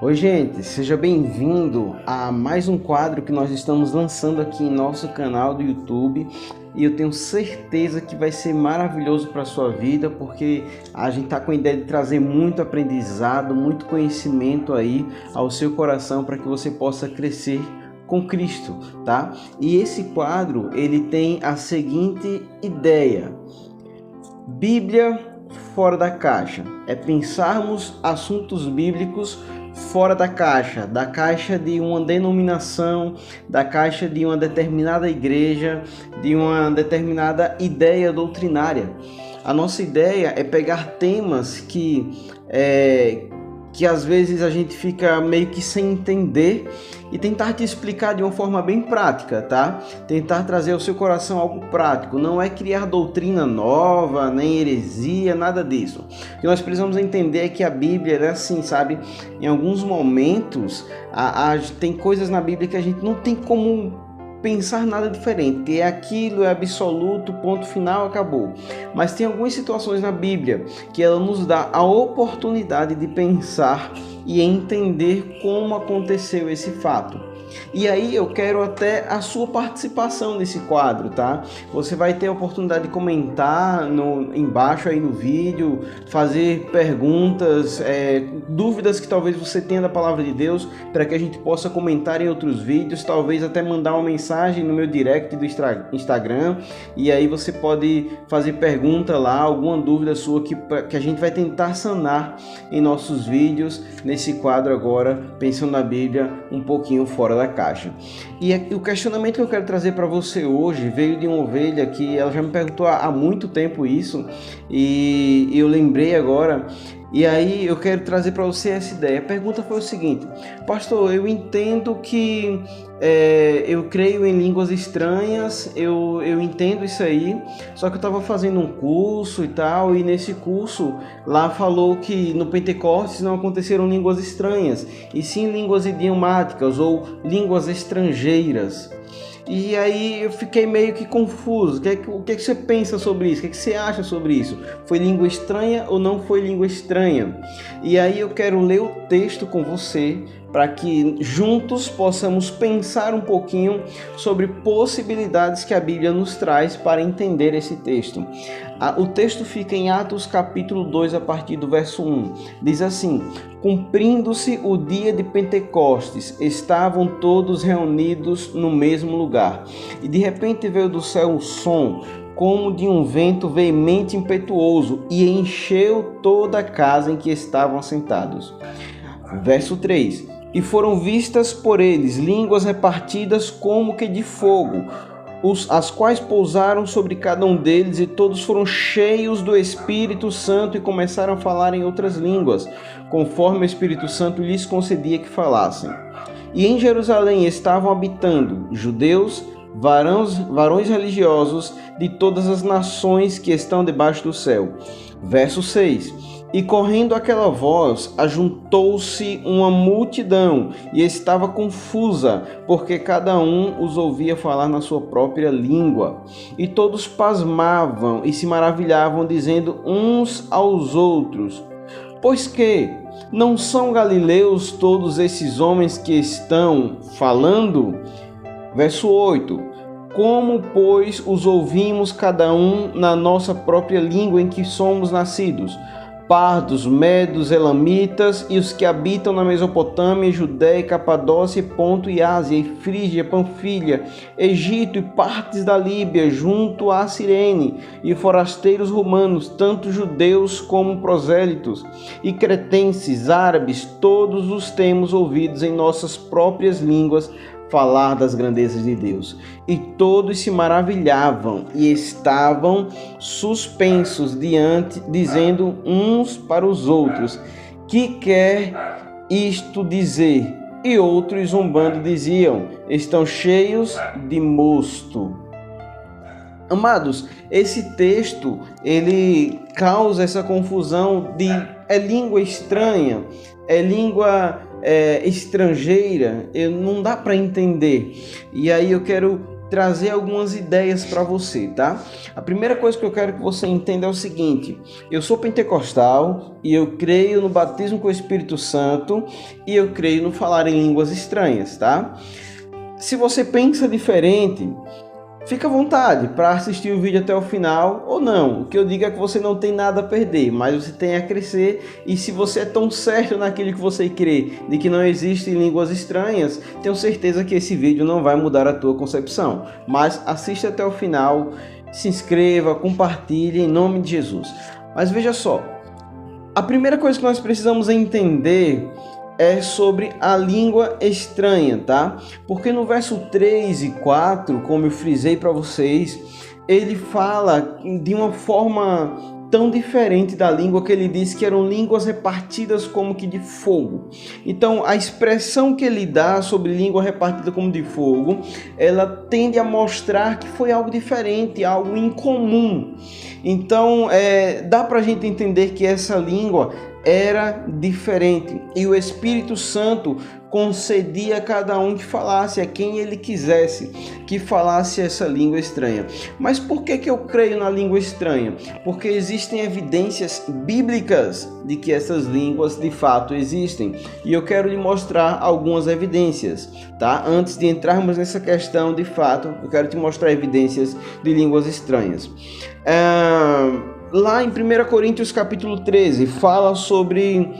Oi, gente, seja bem-vindo a mais um quadro que nós estamos lançando aqui em nosso canal do YouTube. E eu tenho certeza que vai ser maravilhoso para a sua vida, porque a gente está com a ideia de trazer muito aprendizado, muito conhecimento aí ao seu coração para que você possa crescer com Cristo, tá? E esse quadro, ele tem a seguinte ideia: Bíblia fora da caixa. É pensarmos assuntos bíblicos fora da caixa de uma denominação, da caixa de uma determinada igreja, de uma determinada ideia doutrinária. A nossa ideia é pegar temas que às vezes a gente fica meio que sem entender e tentar te explicar de uma forma bem prática, tá? Tentar trazer ao seu coração algo prático. Não é criar doutrina nova, nem heresia, nada disso. O que nós precisamos entender é que a Bíblia é assim, sabe? Em alguns momentos, tem coisas na Bíblia que a gente não tem como pensar nada diferente, é aquilo, é absoluto, ponto final, acabou. Mas tem algumas situações na Bíblia que ela nos dá a oportunidade de pensar e entender como aconteceu esse fato. E aí eu quero até a sua participação nesse quadro, tá? Você vai ter a oportunidade de comentar embaixo aí no vídeo, fazer perguntas, dúvidas que talvez você tenha da palavra de Deus, para que a gente possa comentar em outros vídeos, talvez até mandar uma mensagem no meu direct do Instagram, e aí você pode fazer pergunta lá, alguma dúvida sua que a gente vai tentar sanar em nossos vídeos, nesse quadro agora, Pensando na Bíblia, um pouquinho fora da caixa. E o questionamento que eu quero trazer para você hoje veio de uma ovelha que ela já me perguntou há muito tempo isso, e eu lembrei agora. E aí eu quero trazer para você essa ideia. A pergunta foi o seguinte: pastor, eu entendo que eu creio em línguas estranhas, eu entendo isso aí, só que eu estava fazendo um curso e tal, e nesse curso lá falou que no Pentecostes não aconteceram línguas estranhas, e sim línguas idiomáticas ou línguas estrangeiras. E aí eu fiquei meio que confuso. O que você pensa sobre isso? O que você acha sobre isso? Foi língua estranha ou não foi língua estranha? E aí eu quero ler o texto com você, para que juntos possamos pensar um pouquinho sobre possibilidades que a Bíblia nos traz para entender esse texto. O texto fica em Atos capítulo 2, a partir do verso 1. Diz assim: cumprindo-se o dia de Pentecostes, estavam todos reunidos no mesmo lugar. E de repente veio do céu um som, como de um vento veemente e impetuoso, e encheu toda a casa em que estavam sentados. Verso 3. E foram vistas por eles línguas repartidas como que de fogo, as quais pousaram sobre cada um deles, e todos foram cheios do Espírito Santo e começaram a falar em outras línguas, conforme o Espírito Santo lhes concedia que falassem. E em Jerusalém estavam habitando judeus, varões religiosos de todas as nações que estão debaixo do céu. Verso 6. E correndo aquela voz, ajuntou-se uma multidão, e estava confusa, porque cada um os ouvia falar na sua própria língua. E todos pasmavam e se maravilhavam, dizendo uns aos outros: pois que não são galileus todos esses homens que estão falando? Verso 8. Como, pois, os ouvimos cada um na nossa própria língua em que somos nascidos? Pardos, medos, elamitas e os que habitam na Mesopotâmia, Judéia, Capadócia, Ponto e Ásia, e Frígia, Panfilha, Egito e partes da Líbia, junto a Cirene, e forasteiros romanos, tanto judeus como prosélitos, e cretenses, árabes, todos os temos ouvidos em nossas próprias línguas falar das grandezas de Deus. E todos se maravilhavam e estavam suspensos diante, dizendo uns para os outros: que quer isto dizer? E outros, zombando, diziam: estão cheios de mosto. Amados, esse texto ele causa essa confusão de língua estranha, língua estrangeira, não dá para entender. E aí eu quero trazer algumas ideias para você, tá? A primeira coisa que eu quero que você entenda é o seguinte: eu sou pentecostal e eu creio no batismo com o Espírito Santo e eu creio no falar em línguas estranhas, tá? Se você pensa diferente, fica à vontade para assistir o vídeo até o final ou não. O que eu digo é que você não tem nada a perder, mas você tem a crescer. E se você é tão certo naquilo que você crê, de que não existem línguas estranhas, tenho certeza que esse vídeo não vai mudar a tua concepção. Mas assista até o final, se inscreva, compartilhe em nome de Jesus. Mas veja só, a primeira coisa que nós precisamos entender é sobre a língua estranha, tá? Porque no verso 3 e 4, como eu frisei para vocês, ele fala de uma forma tão diferente da língua que ele diz que eram línguas repartidas como que de fogo. Então, a expressão que ele dá sobre língua repartida como de fogo, ela tende a mostrar que foi algo diferente, algo incomum. Então, dá para a gente entender que essa língua era diferente e o Espírito Santo concedia a cada um que falasse, a quem ele quisesse que falasse essa língua estranha. Mas por que eu creio na língua estranha? Porque existem evidências bíblicas de que essas línguas de fato existem e eu quero lhe mostrar algumas evidências, tá? Antes de entrarmos nessa questão de fato, eu quero te mostrar evidências de línguas estranhas. Lá em 1 Coríntios capítulo 13, fala sobre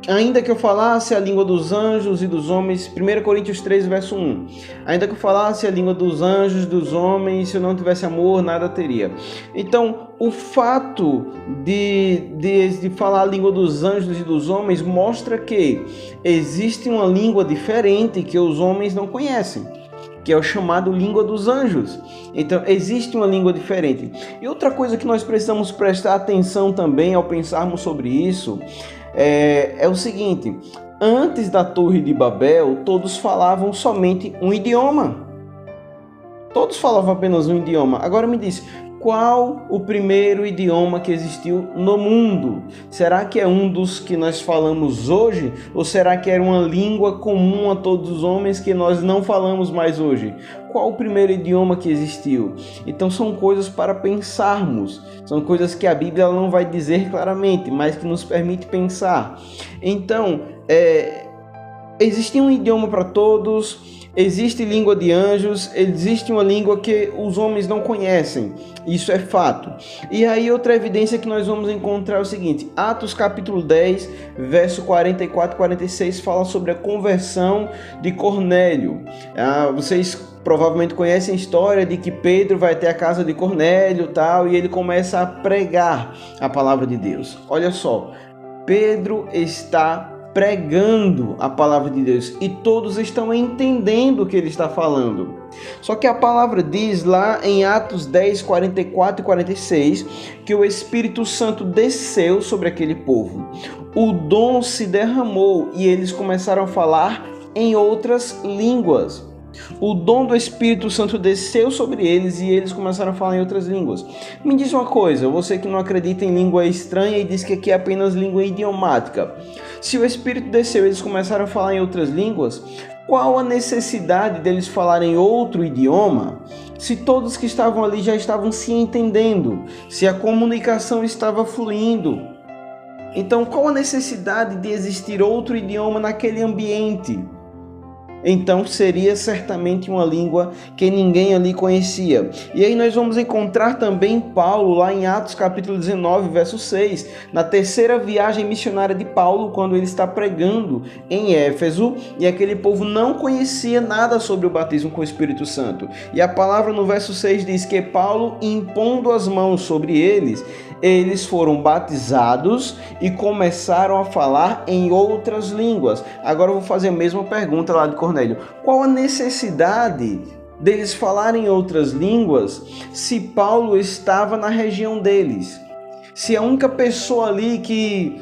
ainda que eu falasse a língua dos anjos e dos homens, 1 Coríntios 13, verso 1. Ainda que eu falasse a língua dos anjos e dos homens, se eu não tivesse amor, nada teria. Então, o fato de falar a língua dos anjos e dos homens mostra que existe uma língua diferente que os homens não conhecem, que é o chamado língua dos anjos. Então, existe uma língua diferente. E outra coisa que nós precisamos prestar atenção também ao pensarmos sobre isso é o seguinte: antes da Torre de Babel, todos falavam somente um idioma. Todos falavam apenas um idioma. Agora me diz, qual o primeiro idioma que existiu no mundo? Será que é um dos que nós falamos hoje? Ou será que era uma língua comum a todos os homens que nós não falamos mais hoje? Qual o primeiro idioma que existiu? Então são coisas para pensarmos. São coisas que a Bíblia ela não vai dizer claramente, mas que nos permite pensar. Então, existe um idioma para todos. Existe língua de anjos, existe uma língua que os homens não conhecem, isso é fato. E aí outra evidência que nós vamos encontrar é o seguinte: Atos capítulo 10, verso 44 e 46 fala sobre a conversão de Cornélio. Vocês provavelmente conhecem a história de que Pedro vai até a casa de Cornélio e ele começa a pregar a palavra de Deus. Olha só, Pedro está pregando a palavra de Deus e todos estão entendendo o que ele está falando. Só que a palavra diz lá em Atos 10, 44 e 46 que o Espírito Santo desceu sobre aquele povo. O dom se derramou e eles começaram a falar em outras línguas. O dom do Espírito Santo desceu sobre eles e eles começaram a falar em outras línguas. Me diz uma coisa, você que não acredita em língua estranha e diz que aqui é apenas língua idiomática. Se o Espírito desceu e eles começaram a falar em outras línguas, qual a necessidade deles falarem outro idioma se todos que estavam ali já estavam se entendendo, se a comunicação estava fluindo? Então, qual a necessidade de existir outro idioma naquele ambiente? Então seria certamente uma língua que ninguém ali conhecia. E aí nós vamos encontrar também Paulo lá em Atos capítulo 19, verso 6, na terceira viagem missionária de Paulo, quando ele está pregando em Éfeso, e aquele povo não conhecia nada sobre o batismo com o Espírito Santo. E a palavra no verso 6 diz que Paulo, impondo as mãos sobre eles, eles foram batizados e começaram a falar em outras línguas. Agora eu vou fazer a mesma pergunta lá de Cornélio. Qual a necessidade deles falarem em outras línguas se Paulo estava na região deles? Se a única pessoa ali que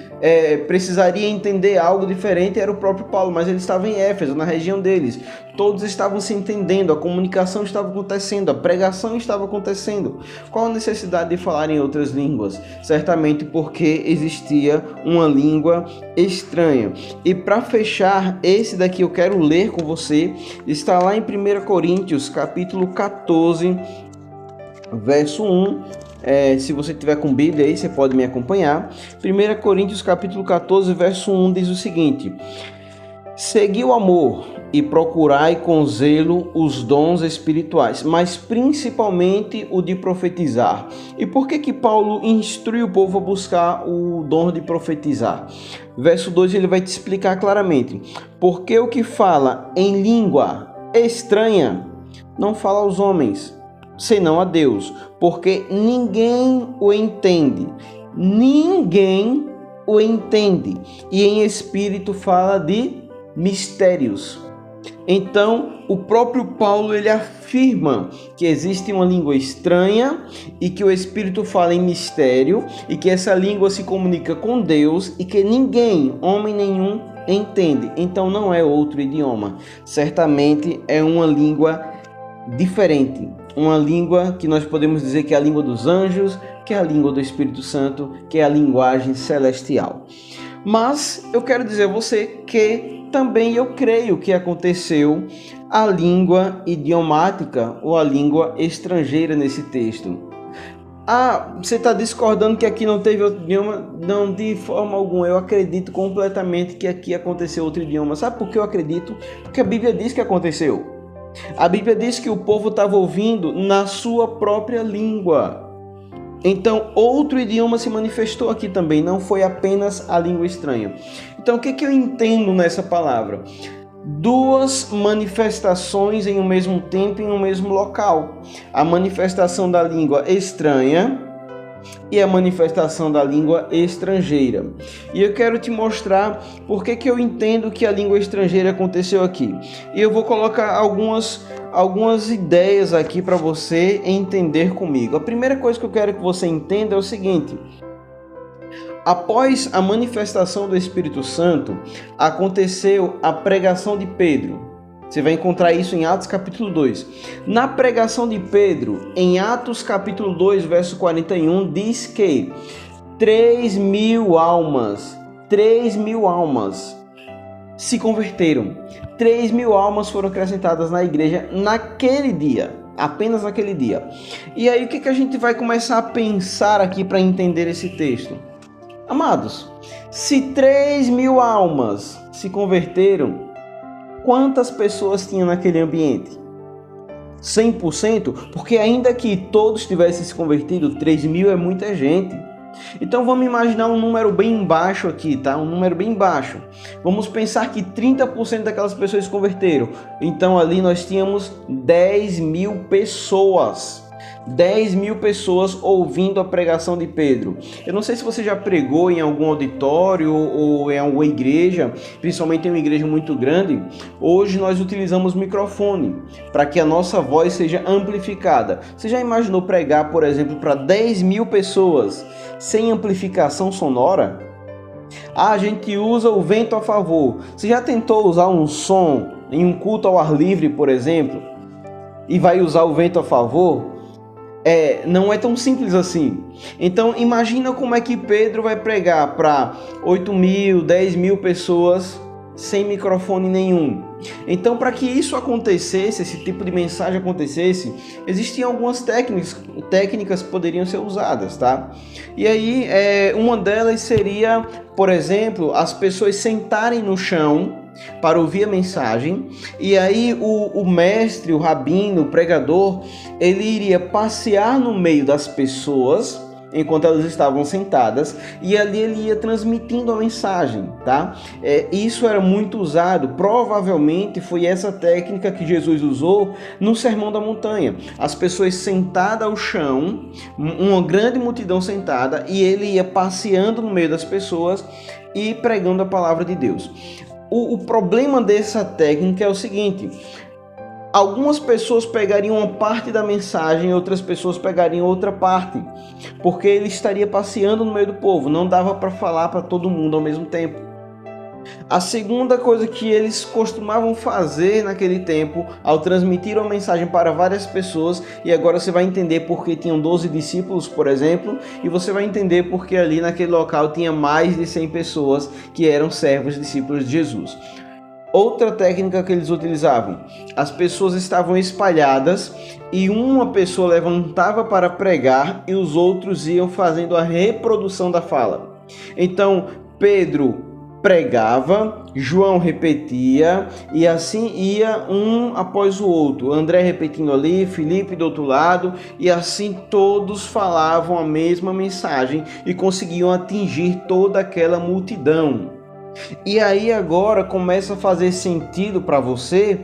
precisaria entender algo diferente era o próprio Paulo, mas ele estava em Éfeso, na região deles. Todos estavam se entendendo, a comunicação estava acontecendo, a pregação estava acontecendo. Qual a necessidade de falar em outras línguas? Certamente porque existia uma língua estranha. E para fechar, esse daqui eu quero ler com você, está lá em 1 Coríntios, capítulo 14, verso 1. Se você tiver com Bíblia aí, você pode me acompanhar. 1 Coríntios capítulo 14, verso 1 diz o seguinte: segui o amor e procurai com zelo os dons espirituais, mas principalmente o de profetizar. E por que Paulo instrui o povo a buscar o dom de profetizar? Verso 2 ele vai te explicar claramente. Porque o que fala em língua estranha não fala aos homens, senão a Deus, porque ninguém o entende. Ninguém o entende. E em espírito fala de mistérios. Então, o próprio Paulo ele afirma que existe uma língua estranha e que o Espírito fala em mistério e que essa língua se comunica com Deus e que ninguém, homem nenhum, entende. Então, não é outro idioma. Certamente é uma língua diferente. Uma língua que nós podemos dizer que é a língua dos anjos, que é a língua do Espírito Santo, que é a linguagem celestial. Mas eu quero dizer a você que também eu creio que aconteceu a língua idiomática ou a língua estrangeira nesse texto. Você está discordando que aqui não teve outro idioma? Não, de forma alguma. Eu acredito completamente que aqui aconteceu outro idioma. Sabe por que eu acredito? Porque a Bíblia diz que aconteceu. A Bíblia diz que o povo estava ouvindo na sua própria língua. Então, outro idioma se manifestou aqui também, não foi apenas a língua estranha. Então, o que eu entendo nessa palavra? Duas manifestações em um mesmo tempo, em um mesmo local. A manifestação da língua estranha e a manifestação da língua estrangeira. E eu quero te mostrar por que eu entendo que a língua estrangeira aconteceu aqui. E eu vou colocar algumas ideias aqui para você entender comigo. A primeira coisa que eu quero que você entenda é o seguinte: após a manifestação do Espírito Santo, aconteceu a pregação de Pedro. Você vai encontrar isso em Atos capítulo 2. Na pregação de Pedro, em Atos capítulo 2, verso 41, diz que 3.000 almas se converteram. 3.000 almas foram acrescentadas na igreja naquele dia, apenas naquele dia. E aí o que a gente vai começar a pensar aqui para entender esse texto? Amados, se 3.000 almas se converteram, quantas pessoas tinham naquele ambiente? 100%? Porque ainda que todos tivessem se convertido, 3.000 é muita gente. Então vamos imaginar um número bem baixo aqui, tá? Um número bem baixo. Vamos pensar que 30% daquelas pessoas se converteram. Então ali nós tínhamos 10.000 pessoas. 10.000 pessoas ouvindo a pregação de Pedro. Eu não sei se você já pregou em algum auditório ou em alguma igreja, principalmente em uma igreja muito grande. Hoje nós utilizamos microfone para que a nossa voz seja amplificada. Você já imaginou pregar, por exemplo, para 10.000 pessoas sem amplificação sonora? A gente usa o vento a favor. Você já tentou usar um som em um culto ao ar livre, por exemplo, e vai usar o vento a favor? Não é tão simples assim. Então imagina como é que Pedro vai pregar para 8.000, 10.000 pessoas sem microfone nenhum. Então, para que isso acontecesse, esse tipo de mensagem acontecesse, existiam algumas técnicas que poderiam ser usadas, tá? E aí, uma delas seria, por exemplo, as pessoas sentarem no chão para ouvir a mensagem, e aí o mestre, o rabino, o pregador, ele iria passear no meio das pessoas enquanto elas estavam sentadas, e ali ele ia transmitindo a mensagem, tá? Isso era muito usado, provavelmente foi essa técnica que Jesus usou no Sermão da Montanha. As pessoas sentadas ao chão, uma grande multidão sentada, e ele ia passeando no meio das pessoas e pregando a palavra de Deus. O problema dessa técnica é o seguinte: algumas pessoas pegariam uma parte da mensagem, outras pessoas pegariam outra parte, porque ele estaria passeando no meio do povo, não dava para falar para todo mundo ao mesmo tempo. A segunda coisa que eles costumavam fazer naquele tempo, ao transmitir uma mensagem para várias pessoas, e agora você vai entender porque tinham 12 discípulos, por exemplo, e você vai entender porque ali naquele local tinha mais de 100 pessoas que eram servos discípulos de Jesus. Outra técnica que eles utilizavam, as pessoas estavam espalhadas e uma pessoa levantava para pregar e os outros iam fazendo a reprodução da fala. Então, Pedro pregava, João repetia e assim ia um após o outro. André repetindo ali, Filipe do outro lado, e assim todos falavam a mesma mensagem e conseguiam atingir toda aquela multidão. E aí agora começa a fazer sentido para você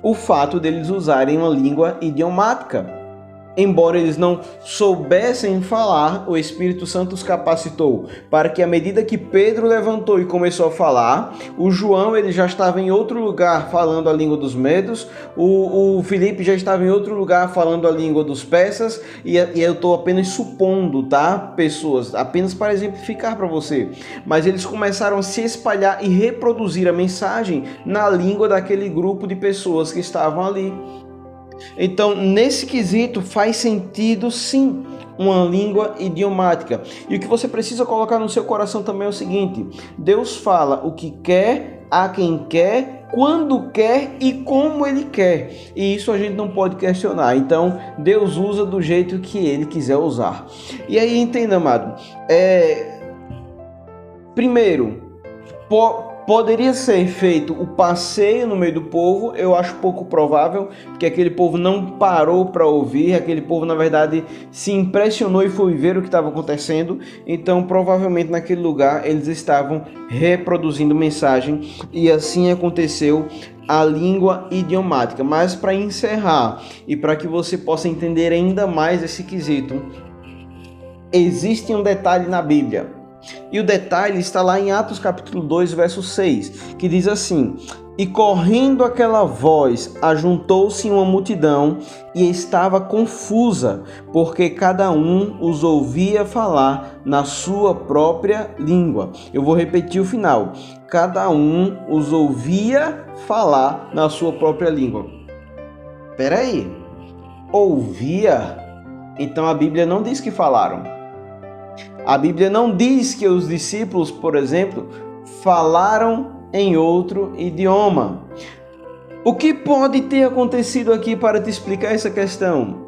o fato deles usarem uma língua idiomática. Embora eles não soubessem falar, o Espírito Santo os capacitou para que, à medida que Pedro levantou e começou a falar, o João ele já estava em outro lugar falando a língua dos medos, o Filipe já estava em outro lugar falando a língua dos persas, e eu estou apenas supondo, tá? Pessoas, apenas para exemplificar para você. Mas eles começaram a se espalhar e reproduzir a mensagem na língua daquele grupo de pessoas que estavam ali. Então, nesse quesito, faz sentido sim uma língua idiomática. E o que você precisa colocar no seu coração também é o seguinte: Deus fala o que quer, a quem quer, quando quer e como Ele quer. E isso a gente não pode questionar. Então, Deus usa do jeito que Ele quiser usar. E aí, entenda, amado, primeiro, poderia ser feito o passeio no meio do povo. Eu acho pouco provável, porque aquele povo não parou para ouvir, aquele povo na verdade se impressionou e foi ver o que estava acontecendo. Então provavelmente naquele lugar eles estavam reproduzindo mensagem e assim aconteceu a língua idiomática. Mas para encerrar e para que você possa entender ainda mais esse quesito, existe um detalhe na Bíblia. E o detalhe está lá em Atos capítulo 2, verso 6, que diz assim: E correndo aquela voz, ajuntou-se uma multidão e estava confusa, porque cada um os ouvia falar na sua própria língua. Eu vou repetir o final. Cada um os ouvia falar na sua própria língua. Espera aí. Ouvia? Então a Bíblia não diz que falaram. A Bíblia não diz que os discípulos, por exemplo, falaram em outro idioma. O que pode ter acontecido aqui para te explicar essa questão?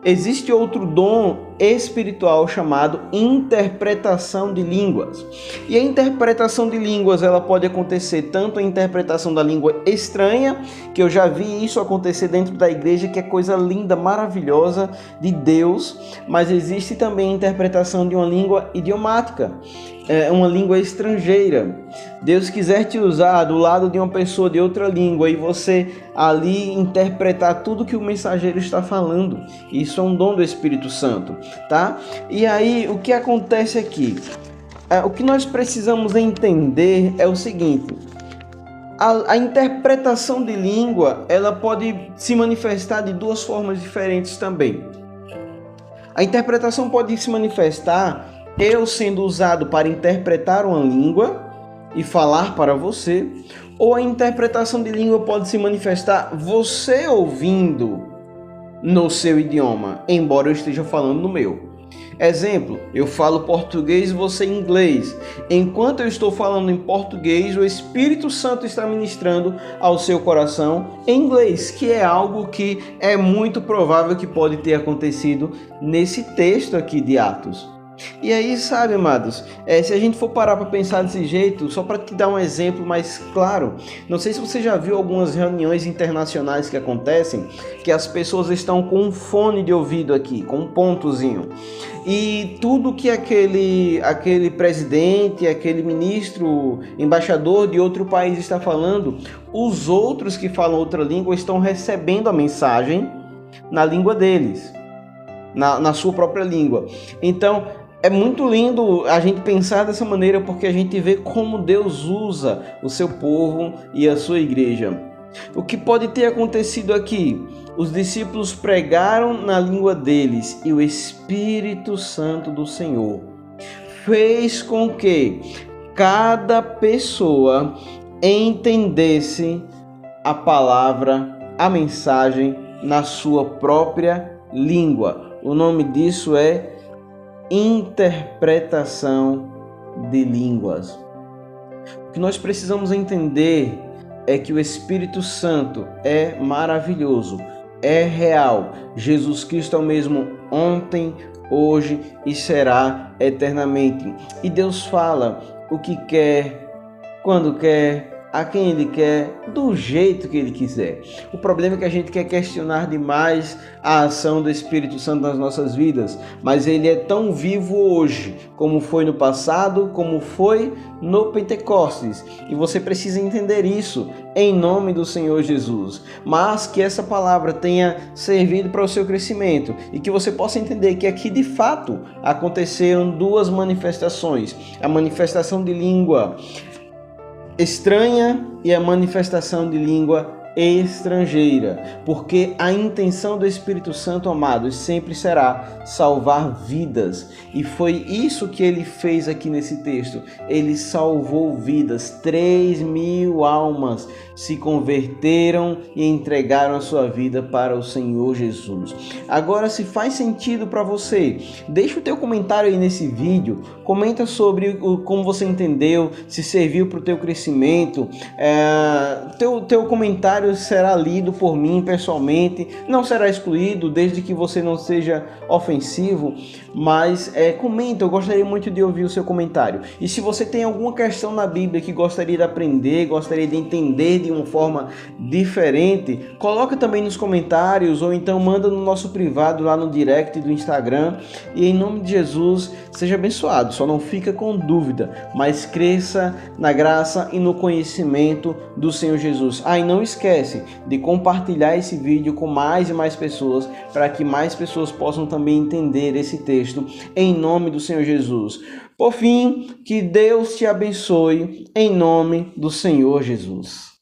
Existe outro dom espiritual chamado interpretação de línguas. E a interpretação de línguas, ela pode acontecer tanto a interpretação da língua estranha, que eu já vi isso acontecer dentro da igreja, que é coisa linda, maravilhosa de Deus, mas existe também a interpretação de uma língua idiomática, uma língua estrangeira. Deus quiser te usar do lado de uma pessoa de outra língua e você ali interpretar tudo que o mensageiro está falando. Isso é um dom do Espírito Santo, tá? E aí, o que acontece aqui? O que nós precisamos entender é o seguinte: a interpretação de língua, ela pode se manifestar de duas formas diferentes também. A interpretação pode se manifestar eu sendo usado para interpretar uma língua e falar para você, ou a interpretação de língua pode se manifestar você ouvindo no seu idioma, embora eu esteja falando no meu. Exemplo, eu falo português e você inglês. Enquanto eu estou falando em português, o Espírito Santo está ministrando ao seu coração em inglês, que é algo que é muito provável que pode ter acontecido nesse texto aqui de Atos. E aí, sabe, amados, se a gente for parar para pensar desse jeito, só para te dar um exemplo mais claro, não sei se você já viu algumas reuniões internacionais que acontecem, que as pessoas estão com um fone de ouvido aqui, com um pontozinho, e tudo que aquele presidente, aquele ministro, embaixador de outro país está falando, os outros que falam outra língua estão recebendo a mensagem na língua deles, na sua própria língua. Então, é muito lindo a gente pensar dessa maneira, porque a gente vê como Deus usa o seu povo e a sua igreja. O que pode ter acontecido aqui? Os discípulos pregaram na língua deles e o Espírito Santo do Senhor fez com que cada pessoa entendesse a palavra, a mensagem na sua própria língua. O nome disso é interpretação de línguas. O que nós precisamos entender é que o Espírito Santo é maravilhoso, é real. Jesus Cristo é o mesmo ontem, hoje e será eternamente. E Deus fala o que quer, quando quer, a quem Ele quer, do jeito que Ele quiser. O problema é que a gente quer questionar demais a ação do Espírito Santo nas nossas vidas, mas Ele é tão vivo hoje, como foi no passado, como foi no Pentecostes. E você precisa entender isso em nome do Senhor Jesus. Mas que essa palavra tenha servido para o seu crescimento e que você possa entender que aqui de fato aconteceram duas manifestações: a manifestação de língua estranha e a manifestação de língua estrangeira, porque a intenção do Espírito Santo, amados, sempre será salvar vidas, e foi isso que ele fez aqui nesse texto. Ele salvou vidas. 3.000 almas se converteram e entregaram a sua vida para o Senhor Jesus. Agora, se faz sentido para você, deixa o teu comentário aí nesse vídeo, comenta sobre como você entendeu, se serviu para o teu crescimento. Teu comentário será lido por mim pessoalmente, não será excluído, desde que você não seja ofensivo, mas comenta, eu gostaria muito de ouvir o seu comentário. E se você tem alguma questão na Bíblia que gostaria de aprender, gostaria de entender de uma forma diferente, coloca também nos comentários, ou então manda no nosso privado lá no direct do Instagram, e em nome de Jesus, seja abençoado. Só não fica com dúvida, mas cresça na graça e no conhecimento do Senhor Jesus. E não esquece de compartilhar esse vídeo com mais e mais pessoas, para que mais pessoas possam também entender esse texto, em nome do Senhor Jesus. Por fim, que Deus te abençoe, em nome do Senhor Jesus.